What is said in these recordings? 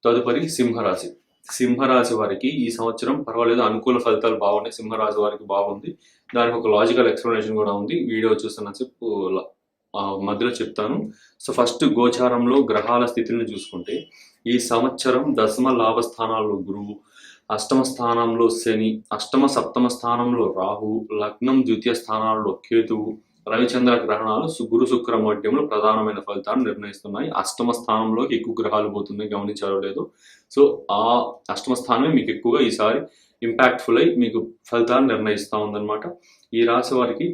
తదుపరి సింహరాశి. సింహరాశి వారికి ఈ సంవత్సరం పర్వాలేదు, అనుకూల ఫలితాలు బాగున్నాయి. సింహరాశి వారికి బాగుంది. దానికి ఒక లాజికల్ ఎక్స్ప్లెనేషన్ కూడా ఉంది. వీడియో చూస్తున్న చెప్పు మధ్యలో చెప్తాను. సో ఫస్ట్ గోచారంలో గ్రహాల స్థితిని చూసుకుంటే ఈ సంవత్సరం దశమ లాభ స్థానాల్లో గురువు, అష్టమ స్థానంలో శని, అష్టమ సప్తమ స్థానంలో రాహు, లగ్నం ద్వితీయ స్థానాల్లో కేతువు, రవిచంద్ర గ్రహణాలు గురు శుక్ర మధ్యంలో ప్రధానమైన ఫలితాలను నిర్ణయిస్తున్నాయి. అష్టమ స్థానంలోకి ఎక్కువ గ్రహాలు పోతున్నాయి, గమనించారో లేదు. సో ఆ అష్టమ స్థానమే మీకు ఎక్కువగా ఈసారి ఇంపాక్ట్ఫుల్ అయి మీకు ఫలితాలను నిర్ణయిస్తూ ఉందన్నమాట. ఈ రాశి వారికి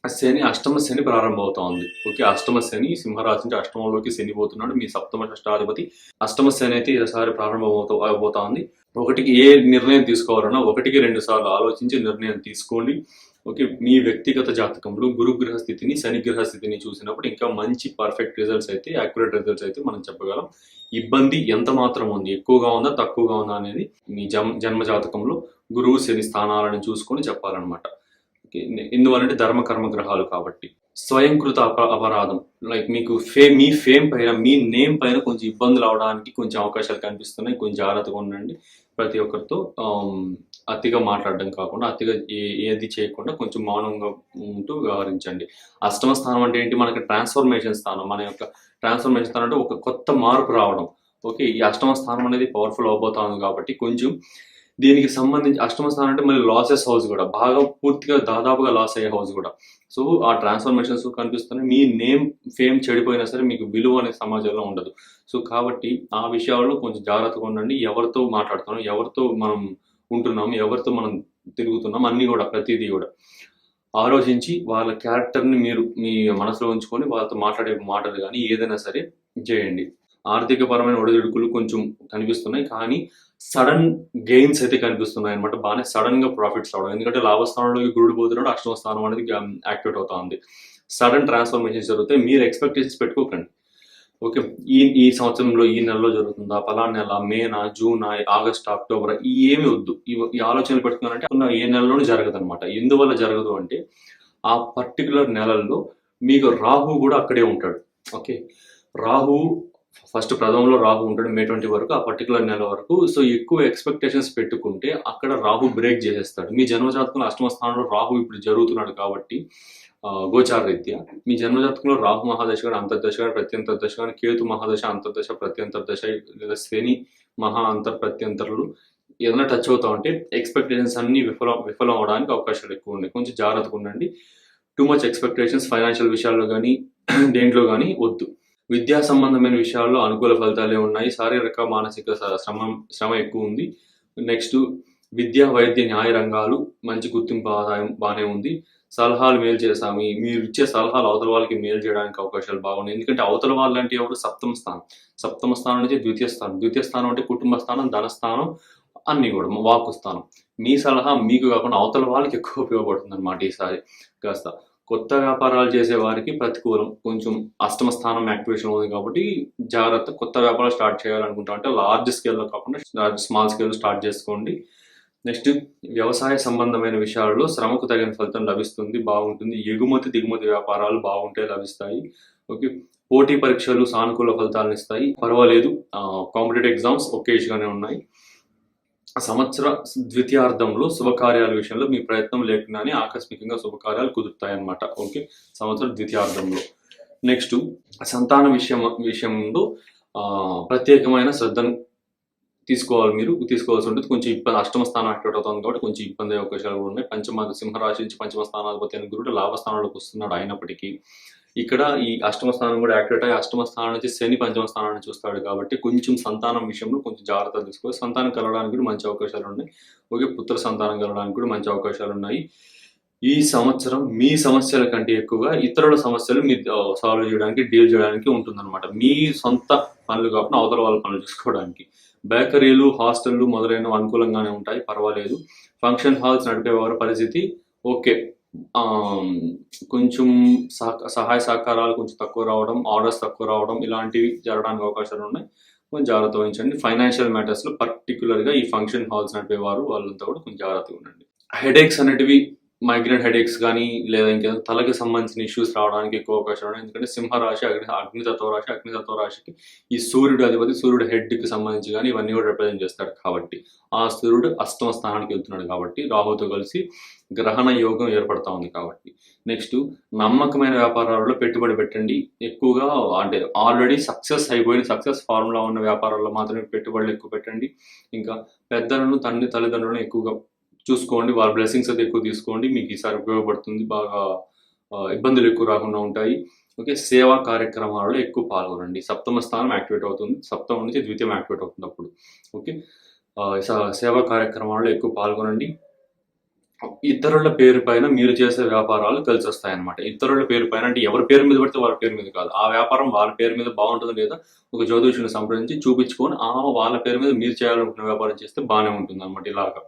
శని అష్టమ శని ప్రారంభమవుతా ఉంది. ఓకే, అష్టమ శని సింహరాశి నుంచి అష్టమంలోకి శని పోతున్నాడు. మీ సప్తమ షష్టాధిపతి అష్టమ శని అయితే ఈసారి ప్రారంభమవుతా ఉంది. ఒకటికి ఏ నిర్ణయం తీసుకోవాలన్నా 1-2 సార్లు ఆలోచించి నిర్ణయం తీసుకోండి. ఓకే, మీ వ్యక్తిగత జాతకంలో గురుగ్రహ స్థితిని శని గ్రహ స్థితిని చూసినప్పుడు ఇంకా మంచి పర్ఫెక్ట్ రిజల్ట్స్ అయితే, యాక్యురేట్ రిజల్ట్స్ అయితే మనం చెప్పగలం. ఇబ్బంది ఎంత మాత్రం ఉంది, ఎక్కువగా ఉందా తక్కువగా ఉందా అనేది మీ జన్మ జాతకంలో గురువు శని స్థానాలను చూసుకొని చెప్పాలన్నమాట. ఎందువలంటే ధర్మ కర్మ గ్రహాలు కాబట్టి. స్వయంకృత అపరాధం, లైక్ మీకు మీ ఫేమ్ పైన, మీ నేమ్ పైన కొంచెం ఇబ్బందులు అవడానికి కొంచెం అవకాశాలు కనిపిస్తున్నాయి. కొంచెం జాగ్రత్తగా ఉండండి. ప్రతి ఒక్కరితో అతిగా మాట్లాడడం కాకుండా, అతిగా ఏది చేయకుండా కొంచెం మౌనంగా ఉంటూ వ్యవహరించండి. అష్టమ స్థానం అంటే ఏంటి? మనకి ట్రాన్స్ఫర్మేషన్ స్థానం. మన యొక్క ట్రాన్స్ఫర్మేషన్ స్థానం అంటే ఒక కొత్త మార్పు రావడం. ఓకే, ఈ అష్టమ స్థానం అనేది పవర్ఫుల్ అవబోతుంది కాబట్టి కొంచెం దీనికి సంబంధించి అష్టమ స్థానం అంటే మళ్ళీ లాసెస్ హౌస్ కూడా, బాగా పూర్తిగా దాదాపుగా లాస్ అయ్యే హౌస్ కూడా. సో ఆ ట్రాన్స్ఫర్మేషన్స్ కనిపిస్తున్నాయి. మీ నేమ్ ఫేమ్ చెడిపోయినా సరే మీకు విలువ అనే సమాజంలో ఉండదు. సో కాబట్టి ఆ విషయాల్లో కొంచెం జాగ్రత్తగా ఉండండి. ఎవరితో మాట్లాడుతున్నాం, ఎవరితో మనం ఉంటున్నాం, ఎవరితో మనం తిరుగుతున్నాం, అన్నీ కూడా ప్రతిదీ కూడా ఆలోచించి వాళ్ళ క్యారెక్టర్ని మీరు మీ మనసులో ఉంచుకొని వాళ్ళతో మాట్లాడే మాటలు కానీ ఏదైనా సరే చేయండి. ఆర్థిక పరమైన ఒడిదుడుకులు కొంచెం కనిపిస్తున్నాయి, కానీ సడన్ గెయిన్స్ అయితే కనిపిస్తున్నాయి అనమాట. బాగానే సడన్ గా ప్రాఫిట్స్ రావడం, ఎందుకంటే లాభస్థానంలోకి గురుడు పోతున్నాడు, అష్టమ స్థానం అనేది యాక్టివేట్ అవుతా ఉంది. సడన్ ట్రాన్స్ఫర్మేషన్స్ జరుగుతాయి. మీరు ఎక్స్పెక్టేషన్స్ పెట్టుకోకండి. ఓకే, ఈ సంవత్సరంలో ఈ నెలలో జరుగుతుందా, పలానా నెల, మేనా, జూనా, ఆగస్ట్, అక్టోబర్, ఏమి వద్దు. ఈ ఆలోచనలు పెట్టుకున్నారంటే ఏ నెలలోనూ జరగదు అనమాట. ఎందువల్ల జరగదు అంటే ఆ పర్టికులర్ నెలల్లో మీకు రాహు కూడా అక్కడే ఉంటాడు. ఓకే, రాహు ఫస్ట్ ప్రథమంలో రాహు ఉంటాడు మే 20 వరకు, ఆ పర్టికులర్ నెల వరకు. సో ఎక్కువ ఎక్స్పెక్టేషన్స్ పెట్టుకుంటే అక్కడ రాహు బ్రేక్ చేసేస్తాడు. మీ జన్మజాతకంలో అష్టమ స్థానంలో రాహు ఇప్పుడు జరుగుతున్నాడు కాబట్టి గోచార రీత్యా మీ జన్మజాతకంలో రాహు మహాదశ కానీ అంతర్దశ కానీ ప్రత్యంతర్దశ కానీ, కేతు మహాదశ అంతర్దశ ప్రత్యంతర్దశ, లేదా శని మహా అంతర్ ప్రత్యంతరులు ఏదైనా టచ్ అవుతా ఉంటే ఎక్స్పెక్టేషన్స్ అన్ని విఫలం అవడానికి అవకాశాలు ఎక్కువ ఉన్నాయి. కొంచెం జాగ్రత్తగా ఉండండి. టూ మచ్ ఎక్స్పెక్టేషన్స్ ఫైనాన్షియల్ విషయాల్లో కానీ దేంట్లో కానీ వద్దు. విద్యా సంబంధమైన విషయాల్లో అనుకూల ఫలితాలే ఉన్నాయి. శారీరక మానసిక శ్రమ ఎక్కువ ఉంది. నెక్స్ట్ విద్య, వైద్య, న్యాయ రంగాలు మంచి గుర్తింపు, ఆదాయం బాగానే ఉంది. సలహాలు మేలు చేసాము. మీరు ఇచ్చే సలహాలు అవతల వాళ్ళకి మేలు చేయడానికి అవకాశాలు బాగున్నాయి. ఎందుకంటే అవతల వాళ్ళు అంటే ఎవరు? సప్తమ స్థానం. సప్తమ స్థానం నుంచి ద్వితీయ స్థానం. ద్వితీయ స్థానం అంటే కుటుంబ స్థానం, ధనస్థానం, అన్ని కూడా వాక్కు స్థానం. మీ సలహా మీకు కాకుండా అవతల వాళ్ళకి ఎక్కువ ఉపయోగపడుతుంది అనమాట. ఈసారి కాస్త కొత్త వ్యాపారాలు చేసే వారికి ప్రతికూలం. కొంచెం అష్టమ స్థానం యాక్టివేషన్ ఉంది కాబట్టి జాగ్రత్త. కొత్త వ్యాపారాలు స్టార్ట్ చేయాలనుకుంటా అంటే లార్జ్ స్కేల్లో కాకుండా స్మాల్ స్కేల్లో స్టార్ట్ చేసుకోండి. నెక్స్ట్ వ్యవసాయ సంబంధమైన విషయాల్లో శ్రమకు తగిన ఫలితం లభిస్తుంది, బాగుంటుంది. ఎగుమతి దిగుమతి వ్యాపారాలు బాగుంటే లభిస్తాయి. ఓకే, పోటీ పరీక్షలు సానుకూల ఫలితాలను ఇస్తాయి. పర్వాలేదు, కాంపిటేటివ్ ఎగ్జామ్స్ ఒకేజ్గానే ఉన్నాయి. సంవత్సర ద్వితీయార్థంలో శుభకార్యాల విషయంలో మీ ప్రయత్నం లేకుండానే ఆకస్మికంగా శుభకార్యాలు కుదురుతాయన్నమాట. ఓకే, సంవత్సర ద్వితీయార్థంలో. నెక్స్ట్ సంతాన విషయంలో ప్రత్యేకమైన శ్రద్ధను తీసుకోవాల్సి ఉంటుంది. కొంచెం ఇబ్బంది, అష్టమ స్థానం యాక్టివేట్ అవుతుంది కాబట్టి కొంచెం ఇబ్బంది అయ్యే అవకాశాలు కూడా ఉన్నాయి. సింహరాశి నుంచి పంచమ స్థానాధిపతి అయిన గురుడు లాభస్థానంలోకి వస్తున్నాడు. అయినప్పటికీ ఇక్కడ ఈ అష్టమ స్థానం కూడా యాక్టివేట్ అయ్యి అష్టమ స్థానం నుంచి శని పంచమ స్థానాన్ని చూస్తాడు కాబట్టి కొంచెం సంతానం విషయంలో కొంచెం జాగ్రత్తలు తీసుకోవాలి. సంతానం కలగడానికి కూడా మంచి అవకాశాలు ఉన్నాయి. ఓకే, పుత్ర సంతానం కలగడానికి కూడా మంచి అవకాశాలు ఉన్నాయి. ఈ సంవత్సరం మీ సమస్యల కంటే ఎక్కువగా ఇతరుల సమస్యలు మీరు సాల్వ్ చేయడానికి, డీల్ చేయడానికి ఉంటుందన్నమాట. మీ సొంత పనులు కాకుండా అవతల వాళ్ళ పనులు చూసుకోవడానికి. బేకరీలు, హాస్టళ్లు మొదలైనవి అనుకూలంగానే ఉంటాయి, పర్వాలేదు. ఫంక్షన్ హాల్స్ నడిపేవారి పరిస్థితి ఓకే, కొంచెం సహాయ సహకారాలు కొంచెం తక్కువ రావడం, ఆర్డర్స్ తక్కువ రావడం, ఇలాంటివి జరగడానికి అవకాశాలు ఉన్నాయి. కొంచెం జాగ్రత్త వహించండి. ఫైనాన్షియల్ మ్యాటర్స్లో పర్టికులర్గా ఈ ఫంక్షన్ హాల్స్ నడిపేవారు వాళ్ళంతా కూడా కొంచెం జాగ్రత్తగా ఉండండి. హెడేక్స్ అనేటివి మైగ్రేన్ హెడేక్స్ కానీ లేదా ఇంకేదైనా తలకి సంబంధించిన ఇష్యూస్ రావడానికి ఎక్కువ అవకాశం ఉన్నాయి. ఎందుకంటే సింహరాశి అగ్నితత్వ రాశి. అగ్నితత్వ రాశికి ఈ సూర్యుడు అధిపతి, సూర్యుడు హెడ్కి సంబంధించి కానీ ఇవన్నీ కూడా రిప్రజెంట్ చేస్తాడు కాబట్టి ఆ సూర్యుడు అష్టమ స్థానానికి వెళ్తున్నాడు కాబట్టి రాహుతో కలిసి గ్రహణ యోగం ఏర్పడతా ఉంది కాబట్టి. నెక్స్ట్, నమ్మకమైన వ్యాపారాలలో పెట్టుబడి పెట్టండి. ఎక్కువగా అంటే ఆల్రెడీ సక్సెస్ అయిపోయిన సక్సెస్ ఫార్ములా ఉన్న వ్యాపారాల్లో మాత్రమే పెట్టుబడులు ఎక్కువ పెట్టండి. ఇంకా పెద్దలను తల్లిదండ్రులను ఎక్కువగా చూసుకోండి. వాళ్ళ బ్లెస్సింగ్స్ అయితే ఎక్కువ తీసుకోండి. మీకు ఈసారి ఉపయోగపడుతుంది. బాగా ఇబ్బందులు ఎక్కువ రాకుండా ఉంటాయి. ఓకే, సేవా కార్యక్రమాలలో ఎక్కువ పాల్గొనండి. సప్తమ స్థానం యాక్టివేట్ అవుతుంది. సప్తమం నుంచి ద్వితీయం యాక్టివేట్ అవుతుంది అప్పుడు. ఓకే, సేవా కార్యక్రమాలలో ఎక్కువ పాల్గొనండి. ఇతరుల పేరు పైన మీరు చేసే వ్యాపారాలు కలిసి వస్తాయన్నమాట. ఇతరుల పేరు పైన అంటే ఎవరి పేరు మీద పడితే వాళ్ళ పేరు మీద కాదు. ఆ వ్యాపారం వాళ్ళ పేరు మీద బాగుంటుందో లేదా ఒక జ్యోతిష్యుని సంప్రదించి చూపించుకొని వాళ్ళ పేరు మీద మీరు చేయాలనుకున్న వ్యాపారం చేస్తే బాగానే ఉంటుంది అనమాట ఇలాగా.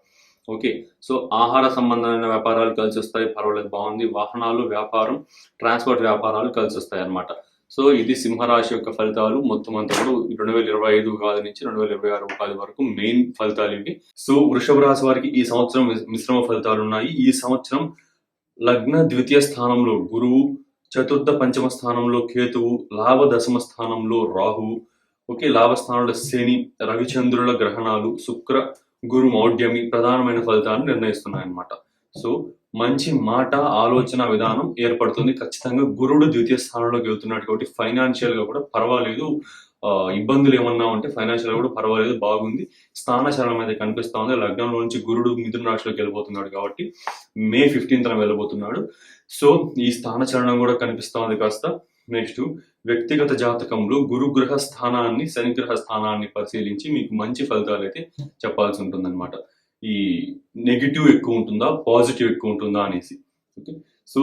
ఓకే, సో ఆహార సంబంధమైన వ్యాపారాలు కలిసి వస్తాయి, పర్వాలేదు, బాగుంది. వాహనాలు వ్యాపారం, ట్రాన్స్పోర్ట్ వ్యాపారాలు కలిసి వస్తాయి అన్నమాట. సో ఇది సింహరాశి యొక్క ఫలితాలు మొత్తం అంతా కూడా 2025 ఉగాది నుంచి 2026 ఉగాది వరకు మెయిన్ ఫలితాలు ఇవి. సో వృషభ రాశి వారికి ఈ సంవత్సరం మిశ్రమ ఫలితాలు ఉన్నాయి. ఈ సంవత్సరం లగ్న ద్వితీయ స్థానంలో గురువు, చతుర్థ పంచమ స్థానంలో కేతువు, లాభ దశమ స్థానంలో రాహువు, ఓకే, లాభస్థానంలో శని, రవిచంద్రుల గ్రహణాలు, శుక్ర గురు మౌఢ్యమి ప్రధానమైన ఫలితాలను నిర్ణయిస్తున్నాయన్నమాట. సో మంచి మాట, ఆలోచన విధానం ఏర్పడుతుంది. ఖచ్చితంగా గురుడు ద్వితీయ స్థానంలోకి వెళ్తున్నాడు కాబట్టి ఫైనాన్షియల్ గా కూడా పర్వాలేదు. ఇబ్బందులు ఏమన్నా ఉంటే ఫైనాన్షియల్ గా కూడా పర్వాలేదు, బాగుంది. స్థానచలనం అయితే కనిపిస్తా ఉంది. లగ్నంలో నుంచి గురుడు మిథున రాశిలోకి వెళ్ళిపోతున్నాడు కాబట్టి మే 15న వెళ్ళబోతున్నాడు. సో ఈ స్థానచలనం కూడా కనిపిస్తా ఉంది కాస్త. నెక్స్ట్, వ్యక్తిగత జాతకంలో గురుగ్రహ స్థానాన్ని, శనిగ్రహ స్థానాన్ని పరిశీలించి మీకు మంచి ఫలితాలు అయితే చెప్పాల్సి ఉంటుందన్నమాట. ఈ నెగిటివ్ ఎక్కువ ఉంటుందా, పాజిటివ్ ఎక్కువ ఉంటుందా అనేసి. ఓకే, సో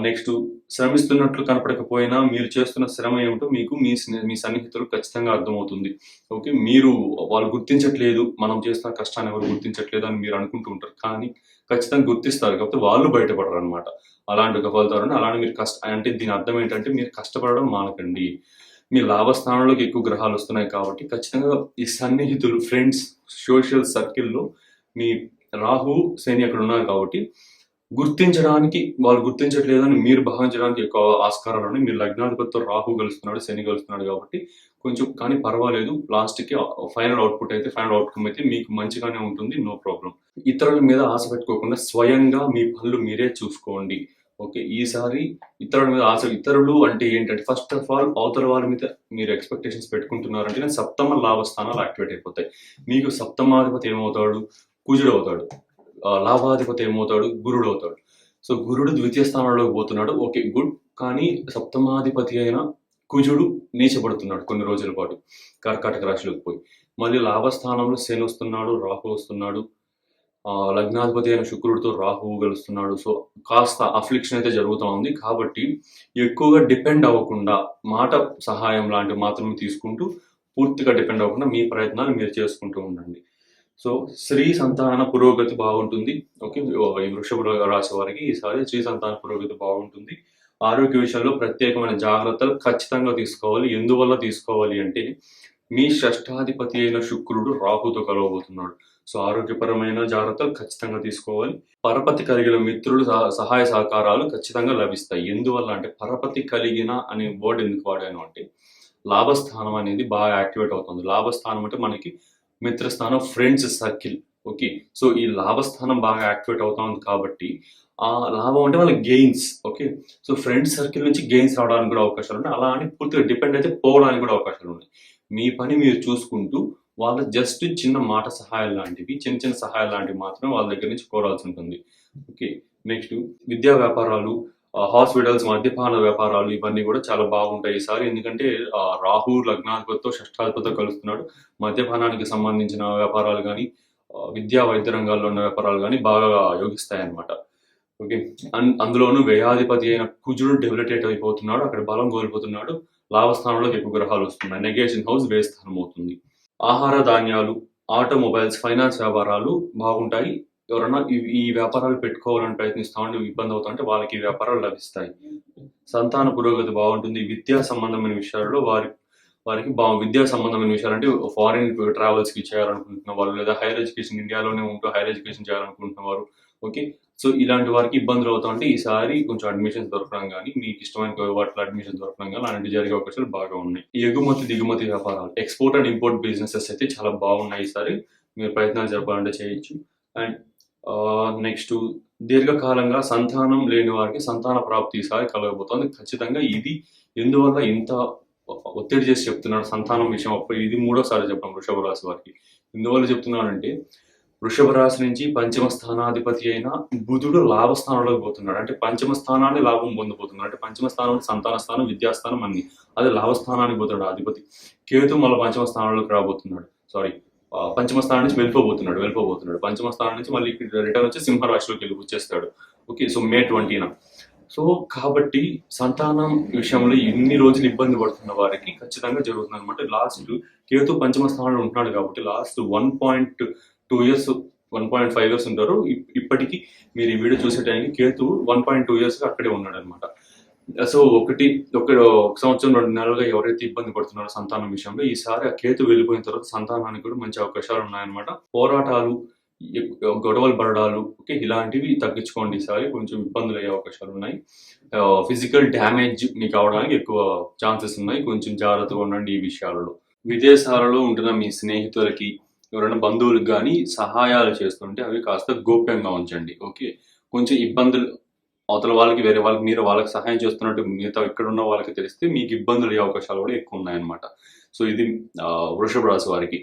నెక్స్ట్, శ్రమిస్తున్నట్లు కనపడకపోయినా మీరు చేస్తున్న శ్రమ ఏమిటో మీకు మీ సన్నిహితులు ఖచ్చితంగా అర్థమవుతుంది. ఓకే, మీరు వాళ్ళు గుర్తించట్లేదు, మనం చేస్తున్న కష్టాన్ని ఎవరు గుర్తించట్లేదు అని మీరు అనుకుంటూ ఉంటారు, కానీ ఖచ్చితంగా గుర్తిస్తారు. కాకపోతే వాళ్ళు బయటపడరు అనమాట. అలాంటి ఒక ఫలితాలు. అలానే మీరు అంటే దీని అర్థం ఏంటంటే మీరు కష్టపడడం మానకండి. మీ లాభస్థానంలోకి ఎక్కువ గ్రహాలు వస్తున్నాయి కాబట్టి ఖచ్చితంగా ఈ సన్నిహితులు, ఫ్రెండ్స్, సోషల్ సర్కిల్లో మీ రాహు, శని అక్కడ ఉన్నారు కాబట్టి గుర్తించడానికి వాళ్ళు గుర్తించట్లేదని మీరు భావించడానికి ఎక్కువ ఆస్కారాలు ఉన్నాయి. మీరు లగ్నాధిపతితో రాహు కలుస్తున్నాడు, శని కలుస్తున్నాడు కాబట్టి కొంచెం, కానీ పర్వాలేదు. లాస్ట్కి ఫైనల్ అవుట్కమ్ అయితే మీకు మంచిగానే ఉంటుంది, నో ప్రాబ్లం. ఇతరుల మీద ఆశ పెట్టుకోకుండా స్వయంగా మీ పనులు మీరే చూసుకోండి. ఓకే, ఈసారి ఇతరుల మీద ఆశ, ఇతరులు అంటే ఏంటంటే ఫస్ట్ ఆఫ్ ఆల్ అవతల వాళ్ళ మీద మీరు ఎక్స్పెక్టేషన్స్ పెట్టుకుంటున్నారంటే సప్తమ లాభస్థానాలు యాక్టివేట్ అయిపోతాయి. మీకు సప్తమాధిపతి ఏమవుతాడు, కుజుడు అవుతాడు. లాభాధిపతి ఏమవుతాడు, గురుడు అవుతాడు. సో గురుడు ద్వితీయ స్థానంలోకి పోతున్నాడు, ఓకే గుడ్. కానీ సప్తమాధిపతి అయిన కుజుడు నీచబడుతున్నాడు కొన్ని రోజుల పాటు కర్కాటక రాశిలోకి పోయి. మళ్ళీ లాభస్థానంలో శని వస్తున్నాడు, రాహు వస్తున్నాడు, లగ్నాధిపతి అయిన శుక్రుడితో రాహువు కలుస్తున్నాడు. సో కాస్త అఫ్లిక్షన్ అయితే జరుగుతూ ఉంది. కాబట్టి ఎక్కువగా డిపెండ్ అవ్వకుండా మాట సహాయం లాంటివి మాత్రమే తీసుకుంటూ పూర్తిగా డిపెండ్ అవ్వకుండా మీ ప్రయత్నాలు మీరు చేసుకుంటూ ఉండండి. సో స్త్రీ సంతాన పురోగతి బాగుంటుంది. ఓకే, ఈ వృషభ రాశి వారికి ఈసారి స్త్రీ సంతాన పురోగతి బాగుంటుంది. ఆరోగ్య విషయంలో ప్రత్యేకమైన జాగ్రత్తలు ఖచ్చితంగా తీసుకోవాలి. ఎందువల్ల తీసుకోవాలి అంటే మీ షష్ఠాధిపతి అయిన శుక్రుడు రాహుతో కలవబోతున్నాడు. సో ఆరోగ్యపరమైన జాగ్రత్తలు ఖచ్చితంగా తీసుకోవాలి. పరపతి కలిగిన మిత్రులు సహాయ సహకారాలు ఖచ్చితంగా లభిస్తాయి. ఎందువల్ల అంటే పరపతి కలిగిన అనే వర్డ్ ఎందుకు వాడాను అంటే లాభస్థానం అనేది బాగా యాక్టివేట్ అవుతుంది. లాభస్థానం అంటే మనకి మిత్రస్థానం, ఫ్రెండ్స్ సర్కిల్. ఓకే, సో ఈ లాభస్థానం బాగా యాక్టివేట్ అవుతా ఉంది కాబట్టి ఆ లాభం అంటే వాళ్ళ gains. Okay, so friends circle నుంచి గెయిన్స్ రావడానికి కూడా అవకాశాలు ఉన్నాయి. అలా అని పూర్తిగా డిపెండ్ అయితే పోవడానికి కూడా అవకాశాలు ఉన్నాయి. మీ పని మీరు చూసుకుంటూ వాళ్ళ జస్ట్ చిన్న మాట సహాయం లాంటివి, చిన్న చిన్న సహాయాలు లాంటివి మాత్రమే వాళ్ళ దగ్గర నుంచి కోరాల్సి ఉంటుంది. ఓకే, నెక్స్ట్, విద్యా వ్యాపారాలు, హాస్పిటల్స్, మద్యపాన వ్యాపారాలు ఇవన్నీ కూడా చాలా బాగుంటాయి ఈసారి. ఎందుకంటే రాహు లగ్నాధిపతితో షష్ఠాధిపతితో కలుస్తున్నాడు. మద్యపానానికి సంబంధించిన వ్యాపారాలు కానీ, విద్యా వైద్య రంగాల్లో ఉన్న వ్యాపారాలు కానీ బాగా యోగిస్తాయి అన్నమాట. ఓకే, అందులోనూ వ్యయాధిపతి అయిన కుజుడు డెబిలిటేట్ అయిపోతున్నాడు, అక్కడ బలం కోల్పోతున్నాడు. లాభస్థానంలోకి ఎక్కువ గ్రహాలు వస్తున్నాయి. నెగేషన్ హౌస్ వ్యయ స్థానం అవుతుంది. ఆహార ధాన్యాలు, ఆటోమొబైల్స్, ఫైనాన్స్ వ్యాపారాలు బాగుంటాయి. ఎవరైనా ఈ వ్యాపారాలు పెట్టుకోవాలని ప్రయత్నిస్తా ఉంటే ఇబ్బంది అవుతా ఉంటే వాళ్ళకి ఈ వ్యాపారాలు లభిస్తాయి. సంతాన పురోగతి బాగుంటుంది. విద్యా సంబంధమైన విషయాల్లో వారికి విద్యా సంబంధమైన విషయాలు అంటే ఫారిన్ ట్రావెల్స్కి చేయాలనుకుంటున్న వాళ్ళు, లేదా హైయర్ ఎడ్యుకేషన్ ఇండియాలోనే ఉంటూ హైయర్ ఎడ్యుకేషన్ చేయాలనుకుంటున్న వారు, ఓకే, సో ఇలాంటి వారికి ఇబ్బందులు అవుతా ఉంటే ఈసారి కొంచెం అడ్మిషన్స్ దొరకడం కానీ, మీకు ఇష్టమైన వాటిలో అడ్మిషన్ దొరకడం కానీ అలాంటివి జరిగే అవకాశాలు బాగా ఉన్నాయి. ఈ ఎగుమతి దిగుమతి వ్యాపారాలు, ఎక్స్పోర్ట్ అండ్ ఇంపోర్ట్ బిజినెసెస్ అయితే చాలా బాగున్నాయి ఈసారి. మీరు ప్రయత్నాలు జరపాలంటే చేయొచ్చు. అండ్ నెక్స్ట్ దీర్ఘకాలంగా సంతానం లేని వారికి సంతాన ప్రాప్తి ఈసారి కలగబోతోంది. ఖచ్చితంగా ఇది ఎందువల్ల ఇంత ఒత్తిడి చేసి చెప్తున్నాడు సంతానం విషయం. అప్పుడు ఇది 3వ సారి చెప్పడం వృషభ రాశి వారికి. ఎందువల్ల చెప్తున్నానంటే వృషభ రాశి నుంచి పంచమ స్థానాధిపతి అయిన బుధుడు లాభస్థానంలోకి పోతున్నాడు. అంటే పంచమ స్థానాన్ని లాభం పొందబోతున్నాడు. అంటే పంచమ స్థానం సంతాన స్థానం, విద్యాస్థానం అన్ని. అదే లాభస్థానానికి పోతున్నాడు అధిపతి. కేతు మళ్ళీ పంచమ స్థానంలోకి రాబోతున్నాడు. పంచమ స్థానం నుంచి వెళ్ళిపోబోతున్నాడు. పంచమ స్థానం నుంచి మళ్ళీ రిటర్న్ వచ్చి సింహరాశిలోకి వచ్చేస్తాడు. ఓకే, సో మే 20న. సో కాబట్టి సంతానం విషయంలో ఎన్ని రోజులు ఇబ్బంది పడుతున్న వారికి ఖచ్చితంగా జరుగుతుంది అనమాట. లాస్ట్ కేతు పంచమ స్థానంలో ఉంటున్నాడు కాబట్టి లాస్ట్ 1.2 ఇయర్స్ 1.5 ఇయర్స్ ఉంటారు. ఇప్పటికీ మీరు ఈ వీడియో చూసే టైంకి కేతు 1.2 ఇయర్స్ అక్కడే ఉన్నాడు అనమాట. సో ఒక సంవత్సరం 2 నెలలుగా ఎవరైతే ఇబ్బంది పడుతున్నారో సంతానం విషయంలో, ఈసారి ఆ కేతు వెళ్ళిపోయిన తర్వాత సంతానానికి కూడా మంచి అవకాశాలు ఉన్నాయన్నమాట. పోరాటాలు, గొడవలు పడడాలు, ఓకే, ఇలాంటివి తగ్గించుకోండి. ఈసారి కొంచెం ఇబ్బందులు అయ్యే అవకాశాలు ఉన్నాయి. ఫిజికల్ డ్యామేజ్ మీకు అవడానికి ఎక్కువ ఛాన్సెస్ ఉన్నాయి. కొంచెం జాగ్రత్తగా ఉండండి ఈ విషయాలలో. విదేశాలలో ఉంటున్న మీ స్నేహితులకి, ఎవరైనా బంధువులకు కానీ సహాయాలు చేస్తుంటే అవి కాస్త గోప్యంగా ఉంచండి. ఓకే, కొంచెం ఇబ్బందులు అవతల వాళ్ళకి, వేరే వాళ్ళకి, మీరు వాళ్ళకి సహాయం చేస్తున్నట్టు మిగతా ఇక్కడ ఉన్న వాళ్ళకి తెలిస్తే మీకు ఇబ్బందులు అయ్యే అవకాశాలు కూడా ఎక్కువ ఉన్నాయన్నమాట. సో ఇది వృషభ రాశి వారికి.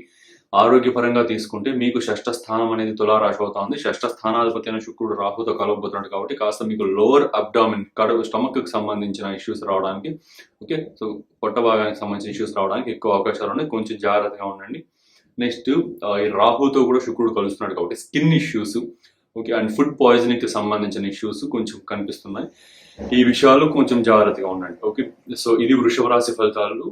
ఆరోగ్యపరంగా తీసుకుంటే మీకు 6వ స్థానం అనేది తులారాశి అవుతుంది. 6వ స్థానాధిపతి అయిన శుక్రుడు రాహుతో కలవబోతున్నాడు కాబట్టి కాస్త మీకు లోవర్ అబ్డామిన్, స్టమక్కి సంబంధించిన ఇష్యూస్ రావడానికి, ఓకే, సో పొట్ట భాగానికి సంబంధించిన ఇష్యూస్ రావడానికి ఎక్కువ అవకాశాలు ఉన్నాయి. కొంచెం జాగ్రత్తగా ఉండండి. నెక్స్ట్ ఈ రాహుతో కూడా శుక్రుడు కలుస్తున్నాడు కాబట్టి skin issues, okay, and food పాయిజనింగ్కి సంబంధించిన ఇష్యూస్ కొంచెం కనిపిస్తున్నాయి. ఈ విషయాలు కొంచెం జాగ్రత్తగా ఉండండి. ఓకే, సో ఇది వృషభ రాశి ఫలితాలు.